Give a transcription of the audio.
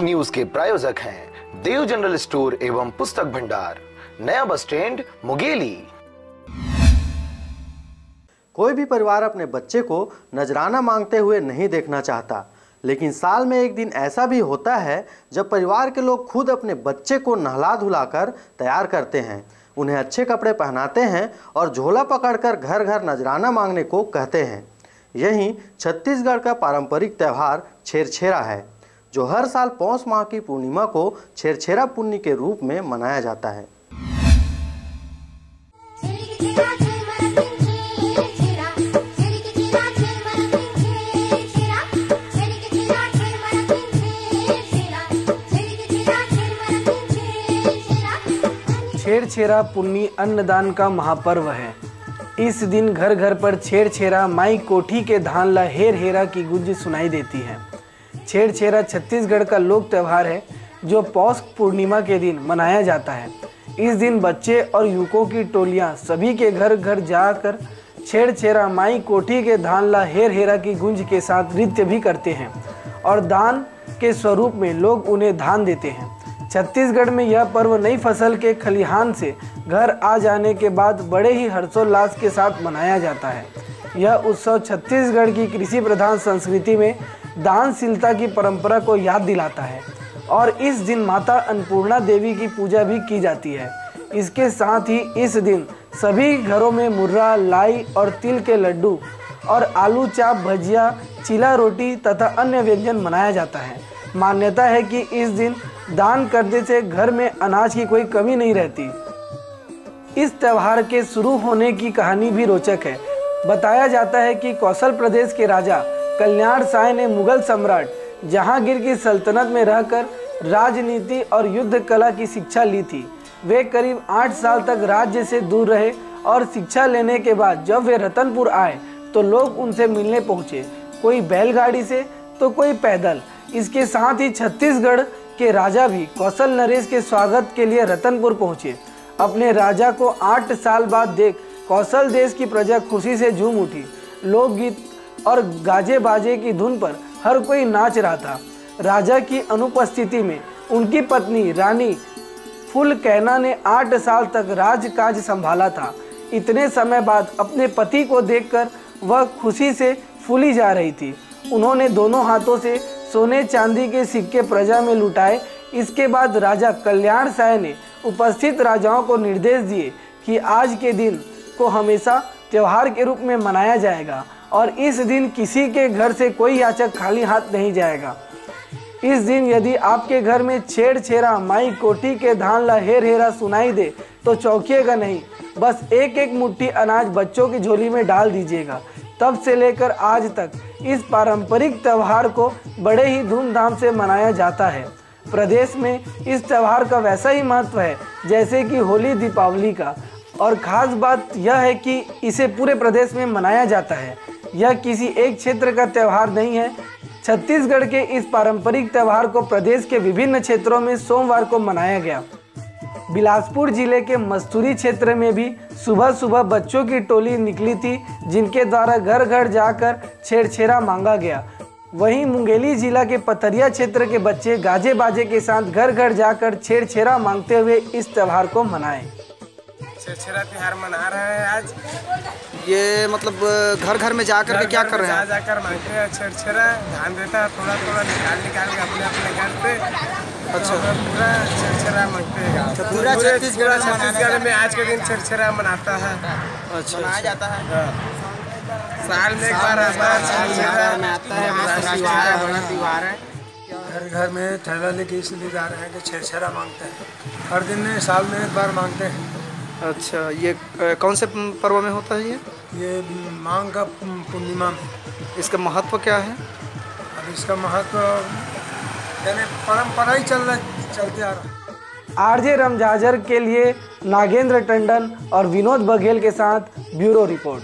News के प्रायोजक हैं देव जनरल स्टोर एवं पुस्तक भंडार, नया बस स्टैंड, मुंगेली। कोई भी परिवार अपने बच्चे को नजराना मांगते हुए नहीं देखना चाहता, लेकिन साल में एक दिन ऐसा भी होता है जब परिवार के लोग खुद अपने बच्चे को नहला धुलाकर तैयार करते हैं, उन्हें अच्छे कपड़े पहनाते हैं और झोला पकड़कर घर घर नजराना मांगने को कहते हैं। यही छत्तीसगढ़ का पारंपरिक त्यौहार छेरछेरा है, जो हर साल पौष माह की पूर्णिमा को छेरछेरा पुन्नी के रूप में मनाया जाता है। छेरछेरा पुन्नी अन्नदान का महापर्व है। इस दिन घर घर पर छेरछेरा माई कोठी के धान ला हेर हेरा की गूंज सुनाई देती है। छेरछेरा छत्तीसगढ़ का लोक त्यौहार है जो पौष पूर्णिमा के दिन मनाया जाता है। इस दिन बच्चे और युवकों की टोलियां सभी के घर घर जाकर छेरछेरा माई कोठी के धान ला हेर हेरा की गूंज के साथ नृत्य भी करते हैं और दान के स्वरूप में लोग उन्हें धान देते हैं। छत्तीसगढ़ में यह पर्व नई फसल के खलिहान से घर आ जाने के बाद बड़े ही हर्षोल्लास के साथ मनाया जाता है। यह उत्सव छत्तीसगढ़ की कृषि प्रधान संस्कृति में दानशीलता की परंपरा को याद दिलाता है और इस दिन माता अन्नपूर्णा देवी की पूजा भी की जाती है। इसके साथ ही इस दिन सभी घरों में मुर्रा, लाई और तिल के लड्डू और आलू चाप, भजिया, चीला रोटी तथा अन्य व्यंजन बनाया जाता है। मान्यता है कि इस दिन दान करने से घर में अनाज की कोई कमी नहीं रहती। इस त्यौहार के शुरू होने की कहानी भी रोचक है। बताया जाता है कि कौशल प्रदेश के राजा कल्याण साय ने मुगल सम्राट जहांगीर की सल्तनत में रहकर राजनीति और युद्ध कला की शिक्षा ली थी। वे करीब 8 साल तक राज्य से दूर रहे और शिक्षा लेने के बाद जब वे रतनपुर आए तो लोग उनसे मिलने पहुंचे, कोई बैलगाड़ी से तो कोई पैदल। इसके साथ ही छत्तीसगढ़ के राजा भी कौशल नरेश के स्वागत के लिए रतनपुर पहुंचे। अपने राजा को 8 साल बाद देख कौशल देश की प्रजा खुशी से झूम उठी। लोकगीत और गाजे बाजे की धुन पर हर कोई नाच रहा था। राजा की अनुपस्थिति में उनकी पत्नी रानी फुलकैना ने 8 साल तक राजकाज संभाला था। इतने समय बाद अपने पति को देखकर वह खुशी से फूली जा रही थी। उन्होंने दोनों हाथों से सोने चांदी के सिक्के प्रजा में लुटाए। इसके बाद राजा कल्याण साय ने उपस्थित राजाओं को निर्देश दिए कि आज के दिन को हमेशा त्योहार के रूप में मनाया जाएगा और इस दिन किसी के घर से कोई याचक खाली हाथ नहीं जाएगा। इस दिन यदि आपके घर में छेरछेरा माई कोठी के धान ला हेर हेरा सुनाई दे तो चौंकिएगा नहीं, बस एक एक मुट्ठी अनाज बच्चों की झोली में डाल दीजिएगा। तब से लेकर आज तक इस पारंपरिक त्यौहार को बड़े ही धूमधाम से मनाया जाता है। प्रदेश में इस त्यौहार का वैसा ही महत्व है जैसे कि होली दीपावली का, और ख़ास बात यह है कि इसे पूरे प्रदेश में मनाया जाता है। यह किसी एक क्षेत्र का त्यौहार नहीं है। छत्तीसगढ़ के इस पारंपरिक त्यौहार को प्रदेश के विभिन्न क्षेत्रों में सोमवार को मनाया गया। बिलासपुर जिले के मस्तूरी क्षेत्र में भी सुबह सुबह बच्चों की टोली निकली थी, जिनके द्वारा घर घर जाकर छेरछेरा मांगा गया। वहीं मुंगेली जिला के पथरिया क्षेत्र के बच्चे गाजे बाजे के साथ घर घर जाकर छेरछेरा मांगते हुए इस त्यौहार को मनाए। छेरछेरा त्यौहार मना रहे हैं आज। ये मतलब घर घर में जाकर के क्या कर रहे हैं? जाकर मांगते हैं छेरछेरा, धान देता है थोड़ा थोड़ा निकाल के अपने अपने घर पे। अच्छा, पूरा छेरछेरा मांगते हैं। पूरा छत्तीसगढ़ में आज के दिन छेरछेरा मनाता है। अच्छा, मनाया जाता है। साल में एक बार आता है छेरछेरा, बड़ा त्योहार है। घर घर में थैला लेके इसलिए जा रहे हैं कि छेरछेरा मांगते हैं। हर दिन साल में एक बार मांगते हैं। अच्छा, ये कौन से पर्व में होता है? ये मांग का पूर्णिमा में। इसका महत्व क्या है? अब इसका महत्व यानी परंपरा ही चलते आ रहा। आरजे रमजाजर के लिए नागेंद्र टंडन और विनोद बघेल के साथ ब्यूरो रिपोर्ट।